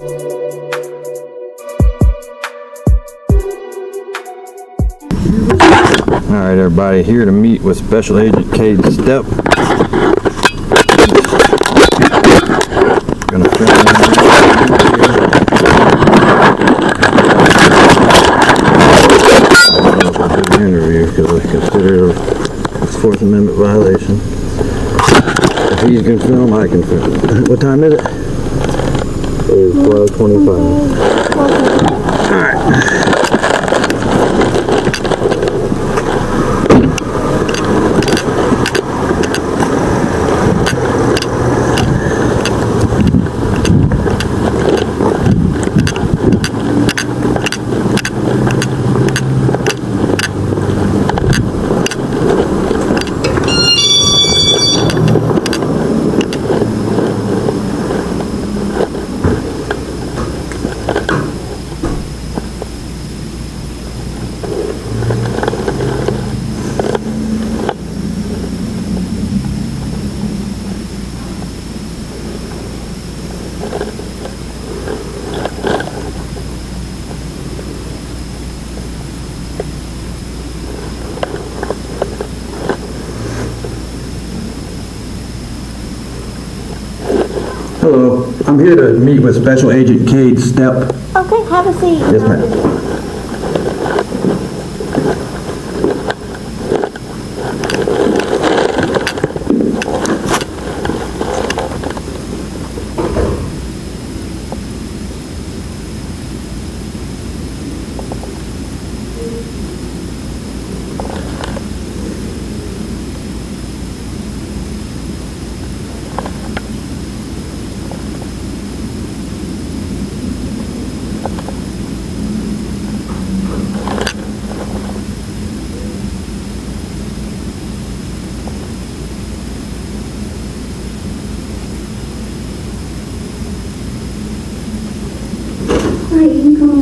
Alright everybody, here to meet with Special Agent Cade Stepp. Gonna film the interview because I consider it a Fourth Amendment violation. If he can film, I can film. What time is it? It is 12:25. Alright. Hello, I'm here to meet with Special Agent Cade Stepp. Okay, have a seat. Yes, ma'am.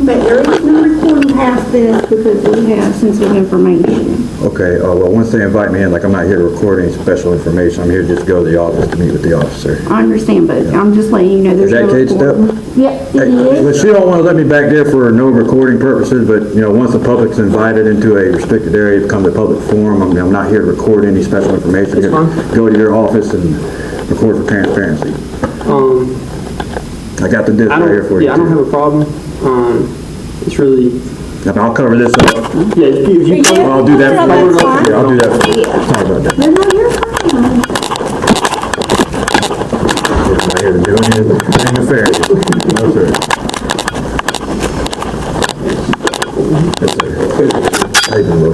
But there is no recording past this because we have sensitive information. Okay, well, once they invite me in, like I'm not here to record any special information, I'm here to just go to the office to meet with the officer. I understand, but I'm just letting you know there's no Is that Cade recording. Stepp? Yep, it Hey, but is. she don't want to let me back there for no recording purposes, but, you know, once the public's invited into a restricted area to come to a public forum, I'm not here to record any special information. That's fine. Go to your office and record for transparency. I got the disc right here for you. Yeah, I don't have a problem. It's really, I'll cover this up. yeah, if you For you? I'll do that for That's you. fine. Yeah, I'll do that for you. Yeah. Sorry about that. No, you're fine. I'm not here to do anything nefarious. No, sir. Yes, sir. How you doing, Bo?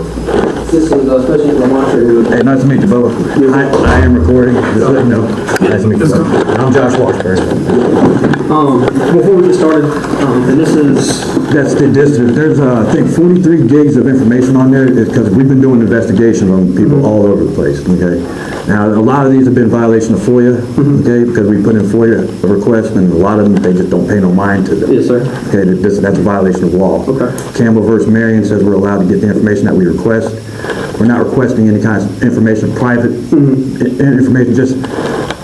this is especially for monitoring. Hey, nice to meet you, Bo. I am recording. Just let you know. Nice to meet you, Bo. I'm Josh Washburn. Before we get started, and this is, That's the district. There's, I think, 43 gigs of information on there because we've been doing investigations on people all over the place, okay? Now, a lot of these have been violation of FOIA, okay, because we put in FOIA requests, and a lot of them, they just don't pay no mind to them. yes, sir. Okay, that's a violation of law. Okay. Campbell versus Marion says we're allowed to get the information that we request. We're not requesting any kind of information, private information, just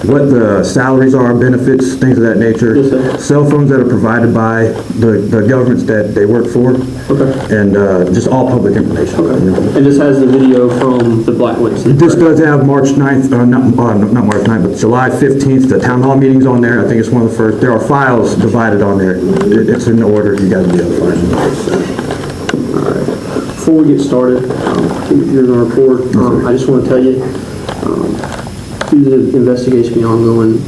what the salaries are, benefits, things of that nature. Yes, sir. Cell phones that are provided by the governments that they work for. Okay. And just all public information. Okay. And this has the video from the Blackville. This does have March 9th, not March 9th, but July 15th, the town hall meeting's on there. I think it's one of the first. There are files divided on there. It's in order. You guys will be able to find it. Before we get started, you're going to report. I just want to tell you, through the investigation being ongoing,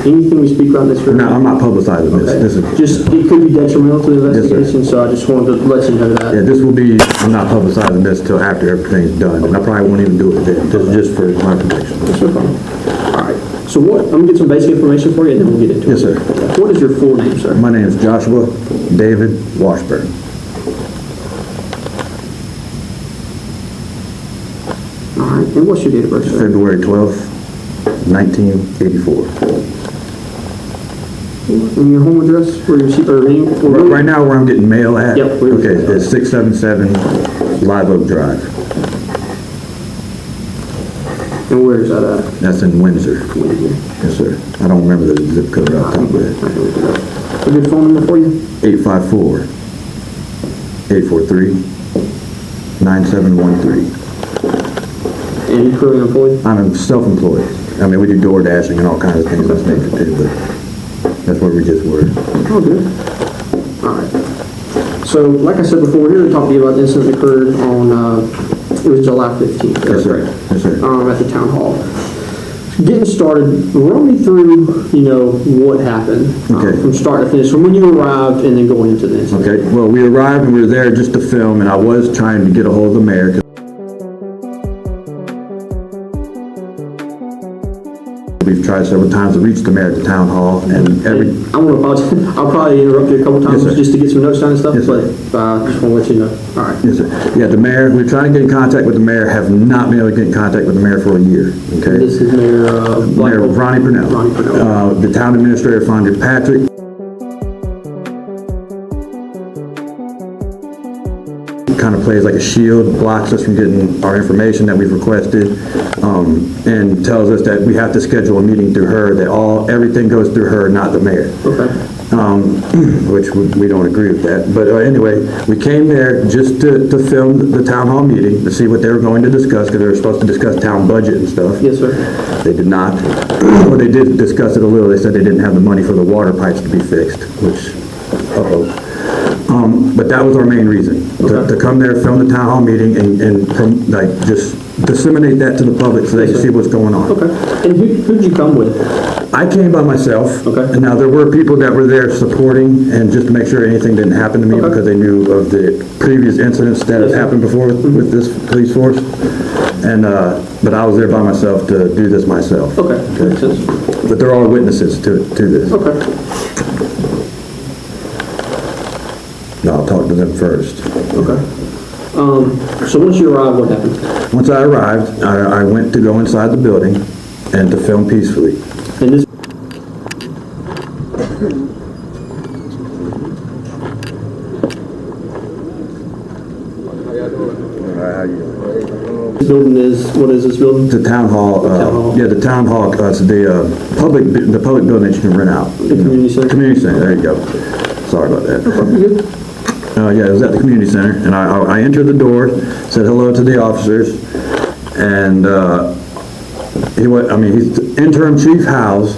anything we speak about in this room, No, I'm not publicizing this. This is, just, it could be detrimental to the Yes, sir. investigation, so I just wanted to let you know that. yeah, this will be, I'm not publicizing this till after everything's done, and I probably won't even do it then. This is just for my protection. That's no problem. All right. So what, I'm going to get some basic information for you, and then we'll get into it. Yes, sir. What is your full name, sir? My name is Joshua David Washburn. All right. And what's your date of birth, sir? February 12th, 1984. And your home address, where you see, or Right now, where I'm getting mail at? Yep, where is Okay, it's 677 Live Oak Drive. and where is that at? That's in Windsor. Yes, sir. I don't remember the zip code off the top of my head. I can look it up. a good phone number for you? 854-843-9713. And you're currently employed? I'm self-employed. I mean, we do door dashing and all kinds of things of this nature too, but that's where we just were. Oh, good. All right. So, like I said before, we're here to talk to you about the incident that occurred on, it was July 15th. Yes, sir. Yes, sir. At the town hall. Getting started, run me through, what happened from start to finish, from when you arrived and then going into the incident. Okay, well, we arrived and we were there just to film, and I was trying to get a hold of the mayor. We've tried several times to reach the mayor at the town hall, and I want to apologize. I'll probably interrupt you a couple times Yes, sir. just to get some notes down and stuff, Yes, but I just want to let you know. All right. Yes, sir. Yeah, the mayor, we're trying to get in contact with the mayor, have not been able to get in contact with the mayor for a year, okay? This is Mayor Mayor Ronnie Purnell. Ronnie Purnell. The town administrator, Fondra Patrick. Kind of plays like a shield, blocks us from getting our information that we've requested, and tells us that we have to schedule a meeting through her, that everything goes through her, not the mayor. Okay. Which we don't agree with that. But anyway, we came there just to film the town hall meeting, to see what they were going to discuss, because they were supposed to discuss town budget and stuff. Yes, sir. They did not. Well, they did discuss it a little. They said they didn't have the money for the water pipes to be fixed, which, but that was our main reason, to come there, film the town hall meeting, and just disseminate that to the public so they can see what's going on. Okay. And who'd you come with? I came by myself. Okay. And now there were people that were there supporting, and just to make sure anything didn't happen to me, Okay. because they knew of the previous incidents that have happened before with this police force. And, but I was there by myself to do this myself. Okay. Makes sense. But there are witnesses to this. Okay. No, I'll talk to them first. Okay. So once you arrived, what happened? Once I arrived, I went to go inside the building and to film peacefully. And this. This building is, what is this building? The town hall, Town hall. yeah, the town hall, it's the public building that you can rent out. The community center? Community center, there you go. Sorry about that. Yeah, it was at the community center, and I entered the door, said hello to the officers, and he's interim chief Howes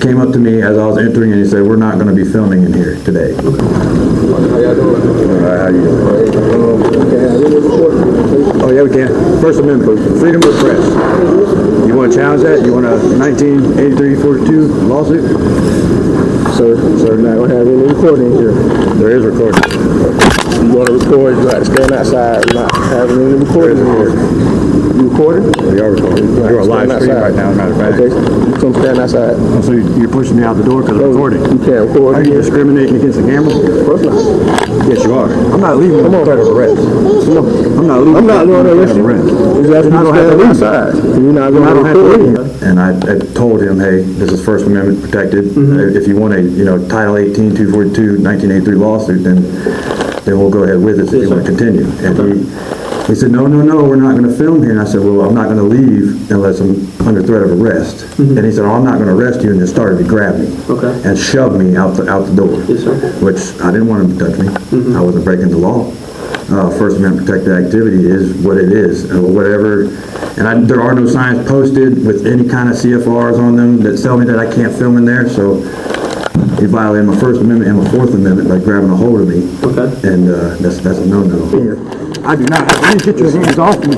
came up to me as I was entering, and he said, "We're not going to be filming in here today." How y'all doing? All right, how you doing? Okay, Oh yeah, we can. First Amendment, freedom of press. You want to challenge that? You want a 1983-42 lawsuit? so we're not gonna have any recording here. There is recording. You wanna record, you have to stand outside, not having any recording in here. You recording? We are recording. You're a live stream right now, as a matter of fact. Okay, you come stand outside. Oh, so you're pushing me out the door because I'm recording? You can't record Are you here. discriminating against the camera? Of course not. Yes, you are. I'm not leaving with a threat of arrest. No. I'm not leaving. I'm not going to arrest you. arrest. You just not don't have to stand leave. outside. You're not I going don't to have to record leave. here. And I told him, hey, this is First Amendment protected. If you want a, Title 18, 242, 1983 lawsuit, then we'll go ahead with it if you want to continue. And he said, no, we're not going to film here. And I said, well, I'm not going to leave unless I'm under threat of arrest. And he said, oh, I'm not going to arrest you, and just started to grab me Okay. and shove me out the door. Yes, sir. Which I didn't want him to touch me. I wasn't breaking the law. First Amendment protected activity is what it is, and whatever. And there are no signs posted with any kind of CFRs on them that tell me that I can't film in there. So he violated my First Amendment and my Fourth Amendment by grabbing a hold of me. Okay. And that's a no-no. I do not. Please get your hands off me.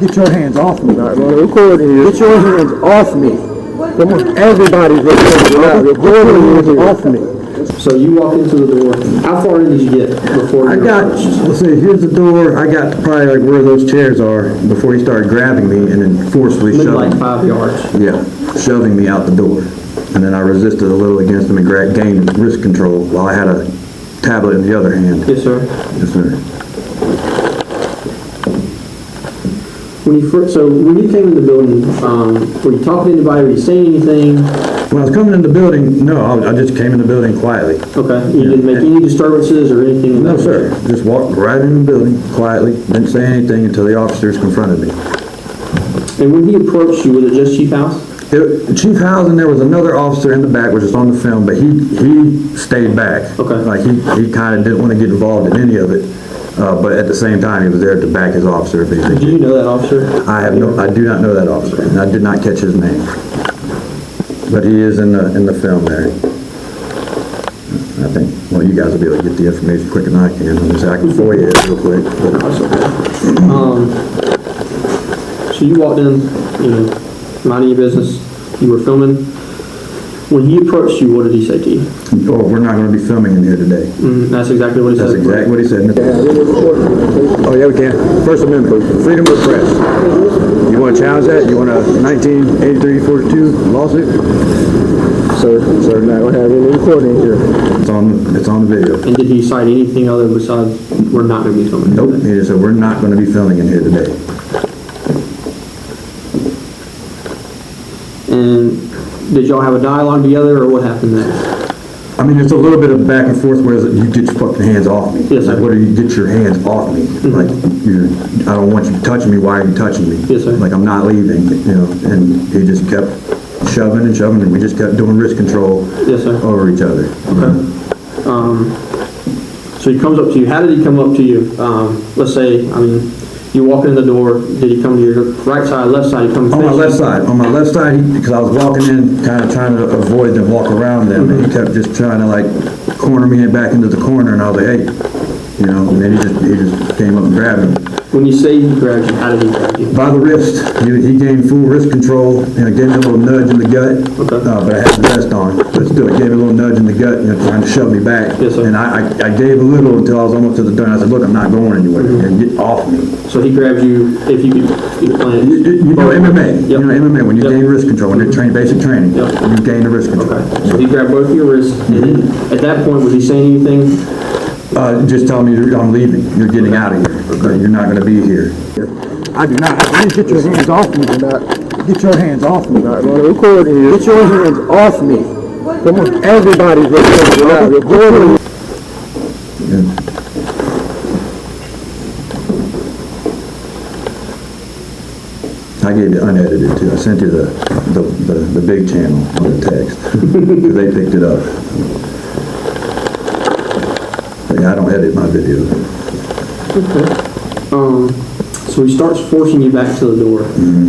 Get your hands off me. Not going to record here. Get your hands off me. Come on, everybody's recording. You're not recording here. Off me. So you walk into the door. How far in did you get before you I got, let's see, here's the door. I got to probably like where those chairs are before he started grabbing me and then forcefully maybe shoving. like 5 yards? Yeah, shoving me out the door. And then I resisted a little against him and gained wrist control while I had a tablet in the other hand. Yes, sir. Yes, sir. When you came in the building, were you talking to anybody? Were you saying anything? When I was coming in the building, no, I just came in the building quietly. Okay. You didn't make any disturbances or anything? in No, that sir. Just walked right in the building quietly, didn't say anything until the officers confronted me. And when he approached you, was it just Chief House? Chief Housen, there was another officer in the back, which is on the film, but he stayed back. Okay. Like, he kind of didn't want to get involved in any of it, but at the same time, he was there to back his officer if Do anything. you know that officer? I do not know that officer, and I did not catch his name. But he is in the film there. I think, well, you guys will be able to get the information quicker than I can. I'm just, I can FOIA it real quick. So you walked in, minding your business, you were filming. When he approached you, what did he say to you? Oh, we're not going to be filming in here today. That's exactly what he That's said. exactly what he said. Oh, yeah, we can. First Amendment, freedom of press. You want to challenge that? You want a 1983-42 lawsuit? So not gonna have any recording here. It's on the video. And did he cite anything other besides we're not going to be filming? Nope, he just said, we're not going to be filming in here today. And did y'all have a dialogue together, or what happened there? I mean, it's a little bit of back and forth where you get your fucking hands off me. Yes, sir. Like, what do you get your hands off me? Like, I don't want you touching me, why are you touching me? Yes, sir. Like, I'm not leaving, and he just kept shoving and shoving, and we just kept doing wrist control Yes, sir. over each other. Okay. So he comes up to you. How did he come up to you? Let's say, you walk in the door. Did he come to your right side, left side? He come On my left side, because I was walking in, kind of trying to avoid them, walk around them, and he kept just trying to like corner me back into the corner, and I was like, hey, and then he just came up and grabbed me. When you say he grabbed you, how did he grab you? By the wrist. He gained full wrist control, gave me a little nudge in the gut, Okay. but I had the vest on. But still, it gave me a little nudge in the gut, trying to shove me back. Yes, sir. And I gave a little until I was almost to the door, and I said, look, I'm not going anywhere. Get off me. So he grabbed you, if you could explain it. You know MMA. Yep. MMA, when you Yep. gain wrist control, when you train basic training, Yep. you gain the wrist control. Okay. So he grabbed both of your wrists, and then at that point, was he saying anything? Just tell me I'm leaving. You're getting out of here. You're not going to be here. I do not have to get your hands off me. Get your hands off me. Not gonna record here. Get your hands off me. Come on, everybody's recording. We're not recording. I gave you unedited too. I sent you the big channel on the text because they picked it up. But yeah, I don't edit my videos. Okay. So he starts forcing you back to the door.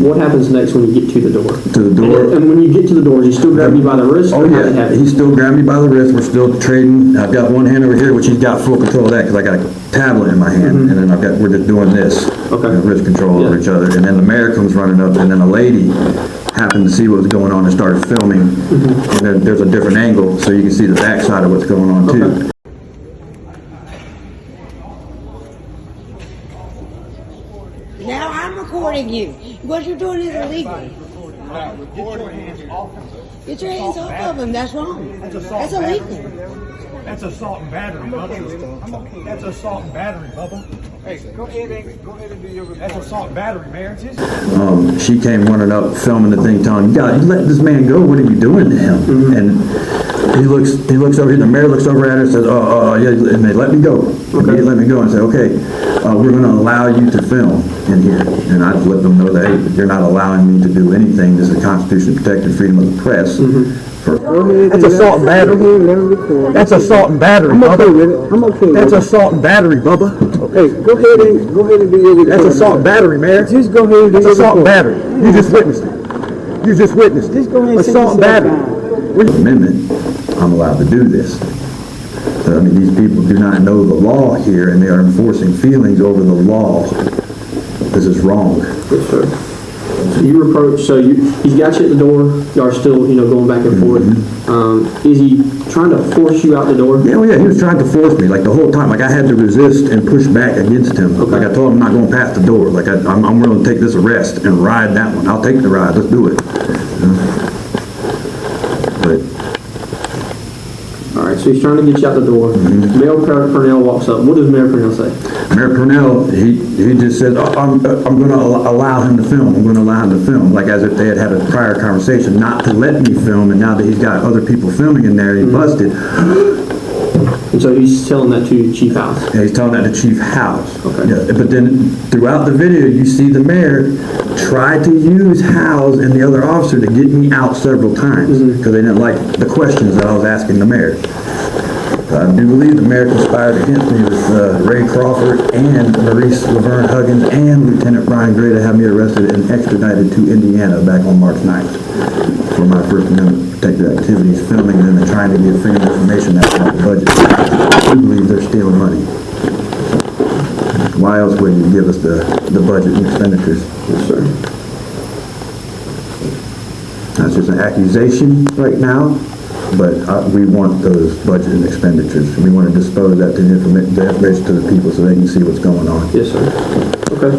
What happens next when you get to the door? To the door. And when you get to the door, does he still grab you by the wrist? Oh or how does it yeah, happen? he still grabbed me by the wrist. We're still trading. I've got one hand over here, which he's got full control of that because I got a tablet in my hand, and then we're just doing this. Okay. Wrist control over each other, and then the mayor comes running up, and then a lady happened to see what was going on and started filming. And then there's a different angle, so you can see the backside of what's going on too. Okay. Now I'm recording you. What you're doing is illegal. Get your hands off him. Get your hands off of him. That's wrong. That's assault That's and illegal. That's assault and battery, Bubba. That's assault and battery, Bubba. Hey, go ahead and do your report. That's assault and battery, Mayor. She came running up, filming the thing, telling him, God, you let this man go, what are you doing to him? And he looks over here, the mayor looks over at her and says, yeah, and they let me go. Okay. They let me go and say, okay, we're going to allow you to film in here. And I just let them know that, hey, you're not allowing me to do anything. This is constitutionally protected freedom of the press. That's assault and battery. That's assault and battery, I'm okay Bubba. with it. I'm okay with That's it. assault and battery, Bubba. Hey, go ahead and do your report. That's assault and battery, Mayor. Just go ahead and do That's your assault and report. battery. You just witnessed it. You just witnessed it. Just go ahead and sit assault and yourself battery. down. Amendment, I'm allowed to do this. I mean, these people do not know the law here, and they are enforcing feelings over the law. This is wrong. Yes, sir. So you approach, he's got you at the door, y'all are still, going back and forth. Is he trying to force you out the door? Yeah, well, yeah, he was trying to force me, like the whole time. Like I had to resist and push back against him. Okay. Like I told him I'm not going past the door. Like I'm willing to take this arrest and ride that one. I'll take the ride. Let's do it. But All right, so he's trying to get you out the door. Mayor Purnell walks up. What does Mayor Purnell say? Mayor Purnell, he just said, I'm going to allow him to film. I'm going to allow him to film. Like as if they had a prior conversation not to let me film, and now that he's got other people filming in there, he busted. And so he's telling that to Chief House. And he's telling that to Chief House. Okay. Yeah, but then throughout the video, you see the mayor try to use House and the other officer to get me out several times because they didn't like the questions that I was asking the mayor. I do believe the mayor conspired against me with Ray Crawford and Maurice Laverne Huggins and Lieutenant Brian Gray to have me arrested and extradited to Indiana back on March 9th for my First Amendment protected activities, filming them and trying to get freedom of information out of the budget. I do believe they're stealing money. Why else wouldn't you give us the budget and expenditures? Yes, sir. That's just an accusation right now, but we want those budget and expenditures. We want to dispose that to the information to the people so they can see what's going on. Yes, sir. Okay.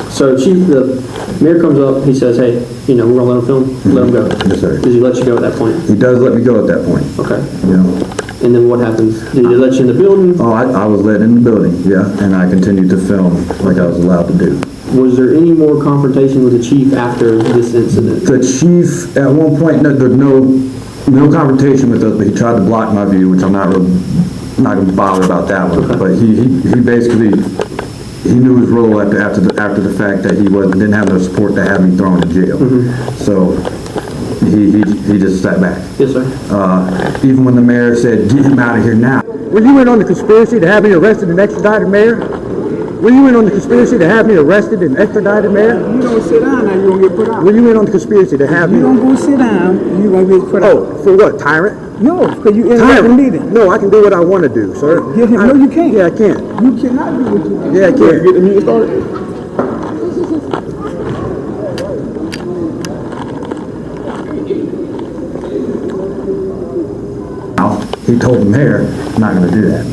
So Chief, the mayor comes up, he says, hey, you know, we're gonna let him film, let him go. Yes, sir. Does he let you go at that point? He does let me go at that point, Okay. you know. And then what happens? Did he let you in the building? Oh, I was let in the building, yeah, and I continued to film like I was allowed to do. Was there any more confrontation with the chief after this incident? The chief, at one point, there's no confrontation with us, but he tried to block my view, which I'm not going to bother about that one. But he basically, he knew his role after the fact that he didn't have no support to have me thrown in jail. So he just sat back. Yes, sir. Even when the mayor said, "Get him out of here now." Were you in on the conspiracy to have me arrested and extradited, Mayor? Were you in on the conspiracy to have me arrested and extradited, Mayor? You don't sit down now, you gonna get put out. Were you in on the conspiracy to have me? You don't go sit down, you gonna get put out. Oh, for what, tyrant? No, because you interrupt the meeting. No, I can do what I want to do, sir. No, you can't. Yeah, I can. You cannot do what you do. Yeah, I can. Get the meeting started. He told the mayor, "I'm not going to do that."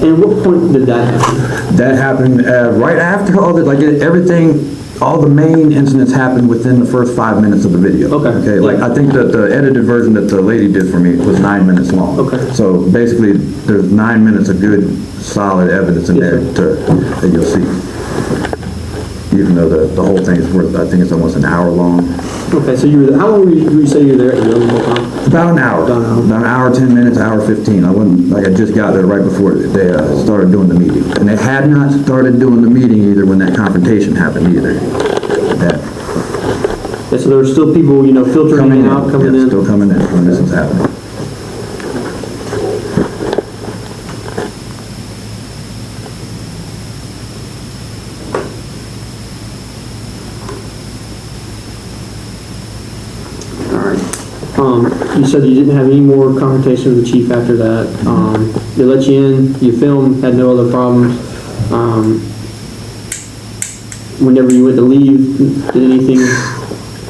And what point did that happen? That happened right after all the, like everything, all the main incidents happened within the first 5 minutes of the video. Okay. Okay, like I think that the edited version that the lady did for me was 9 minutes long. Okay. So basically, there's 9 minutes of good, solid evidence in there that you'll see. Even though the whole thing is worth, I think it's almost an hour long. Okay, so how long would you say you were there at the building the whole time? About an hour. About an hour. About an hour, 10 minutes, hour 15. I wasn't, like I just got there right before they started doing the meeting. And they had not started doing the meeting either when that confrontation happened either. That Yeah, so there were still people, you know, filtering coming in in, and out, coming yeah, in. still coming in when this is happening. You said you didn't have any more confrontation with the chief after that. They let you in, you filmed, had no other problems. Whenever you went to leave, did anything?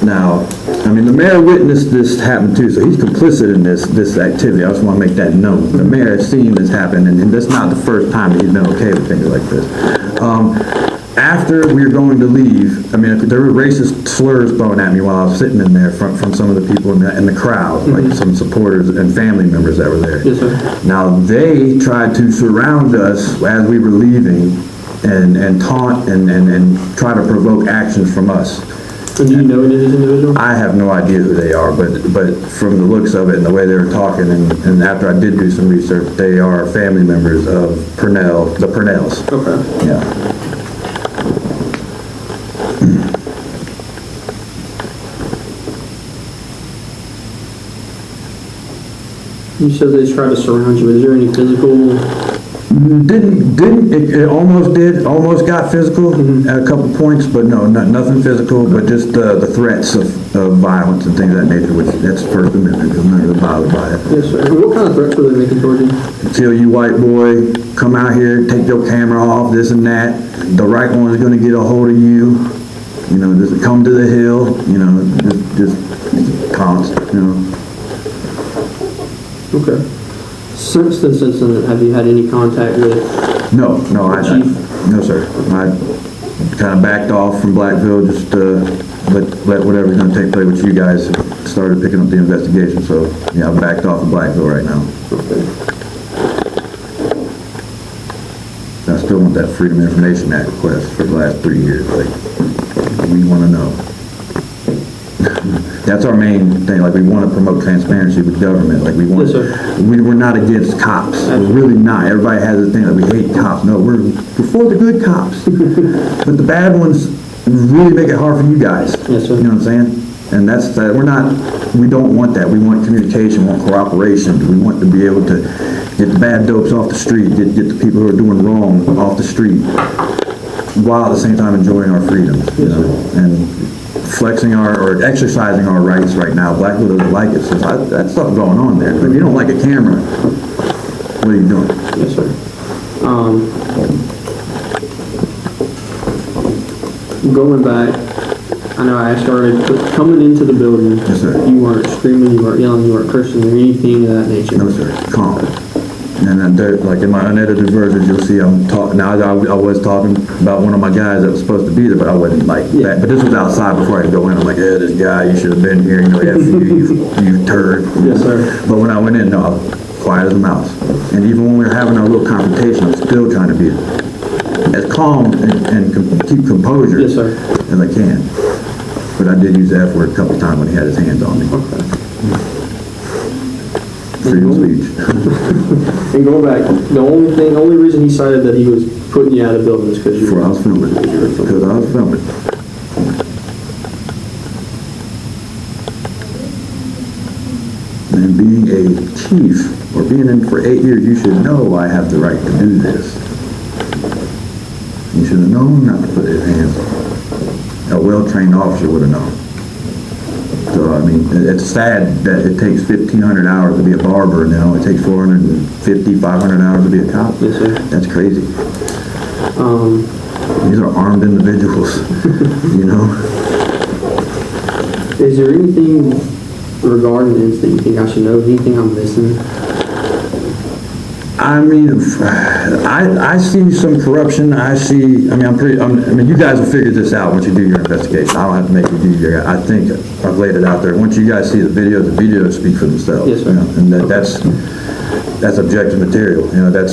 Now, I mean, the mayor witnessed this happen too, so he's complicit in this activity. I just want to make that known. The mayor has seen this happen, and that's not the first time that he's been okay with things like this. After we were going to leave, I mean, there were racist slurs thrown at me while I was sitting in there from some of the people in the crowd, like some supporters and family members that were there. Yes, sir. Now, they tried to surround us as we were leaving and taunt and try to provoke actions from us. And do you know any of these individuals? I have no idea who they are, but from the looks of it and the way they were talking, and after I did do some research, they are family members of the Purnells. Okay. Yeah. You said they tried to surround you. Is there any physical? It almost got physical at a couple points, but no, nothing physical, but just the threats of violence and things of that nature, which that's First Amendment. I'm not really bothered by it. Yes, sir. And what kind of threats were they making towards you? Kill you, white boy, come out here, take your camera off, this and that. The right one is going to get a hold of you. You know, just come to the hill, you know, just constant, you know. Okay. Since this incident, have you had any contact with? No, Chief? no, sir. I kind of backed off from Blackville, just let whatever's going to take place with you guys started picking up the investigation. So, yeah, I backed off of Blackville right now. Okay. I still want that Freedom of Information Act request for the last 3 years. Like, we want to know. That's our main thing, like, we want to promote transparency with government, like, we want, Yes, sir. we're not against cops, we're really not. Everybody has a thing, like, we hate cops. No, we're for the good cops. But the bad ones really make it hard for you guys. Yes, sir. You know what I'm saying? And that's, we don't want that. We want communication, we want cooperation. We want to be able to get the bad dopes off the street, get the people who are doing wrong off the street, while at the same time enjoying our freedoms, you know, and flexing or exercising our rights right now. Blackville doesn't like it, so that's stuff going on there. But if you don't like a camera, what are you doing? Yes, sir. Going back, I know I started, but coming into the building, Yes, sir. you weren't screaming, you weren't yelling, you weren't cursing, or anything of that nature. No, sir. Calm. And then there, like in my unedited versions, you'll see I'm talking. Now I was talking about one of my guys that was supposed to be there, but I wasn't like that. But this was outside before I could go in. I'm like, yeah, this guy, you should have been here. You know, F you turd. Yes, sir. But when I went in, no, I was quiet as a mouse. And even when we were having our little confrontation, I'm still trying to be as calm and keep composure Yes, sir. as I can. But I did use the F word a couple times when he had his hands on me. Okay. Freedom of speech. And going back, the only reason he cited that he was putting you out of the building is because Before I was filming. Because I was filming. And being a chief, or being in for 8 years, you should know I have the right to do this. You should have known not to put his hands on. A well-trained officer would have known. So, I mean, it's sad that it takes 1,500 hours to be a barber, and it only takes 450, 500 hours to be a cop. Yes, sir. That's crazy. These are armed individuals, you know? Is there anything regarding the incident you think I should know? Anything I'm missing? I mean, I see some corruption. I mean, you guys will figure this out once you do your investigation. I don't have to make you do your, I think I've laid it out there. Once you guys see the videos speak for themselves. Yes, sir. You know, and that's objective material. You know, the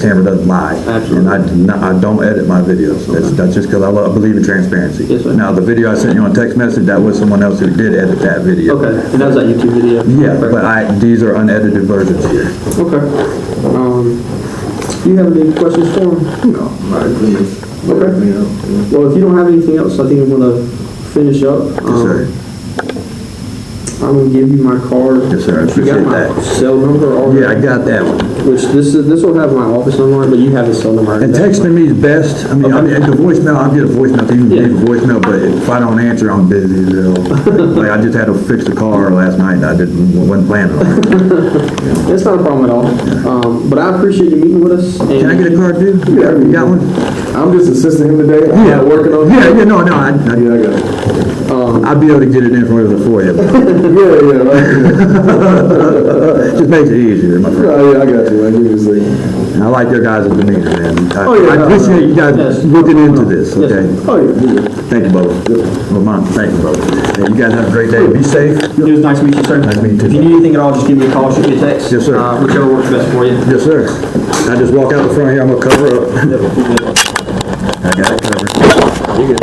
camera doesn't lie. Absolutely. And I don't edit my videos. That's just because I believe in transparency. Yes, sir. Now, the video I sent you on text message, that was someone else who did edit that video. Okay, and that was that YouTube video? Yeah, but these are unedited versions here. Okay. Do you have any questions for him? No, please. Okay. Well, if you don't have anything else, I think I'm going to finish up. Yes, sir. I'm going to give you my card. Yes, sir. I You got appreciate my that. cell number already? Yeah, I got that one. Which this will have my office number on it, but you have the cell number. And texting me is best. I mean, the voicemail, I'll get a voicemail, you can leave a voicemail, but if I don't answer, I'm busy as hell. Like, I just had to fix the car last night, and I wasn't planning on it. It's not a problem at all. But I appreciate you meeting with us. And Can I get a card, too? Yeah, you got one? I'm just assisting him today. I'm not working on it. Yeah, no, Yeah, I got it. I'll be able to get it in for you. Yeah, right. Just makes it easier, my friend. Oh, yeah, I got you, man. Give me a second. And I like your guys' demeanor, man. I yeah, appreciate you guys Yes. looking into this, okay? Oh, yeah. Thank you both. Well, Mom, thank you both. And you guys have a great day. Be safe. it was nice to meet you, sir. Nice to meet you, too. If you need anything at all, just give me a call, shoot me a text. Yes, sir. Whichever works best for you. Yes, sir. I just walk out the front here, I'm gonna cover up. I got it covered. You're good.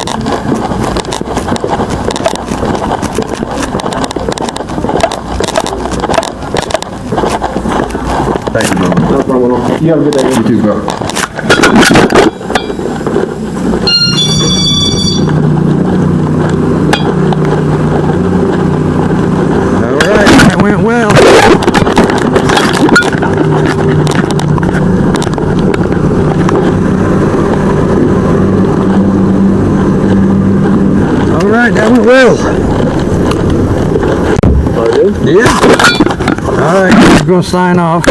Thank you, bro. No problem at all. You have a good day. You too, bro. All right, that went well. All right, that went well. Yeah. All right, we're gonna sign off.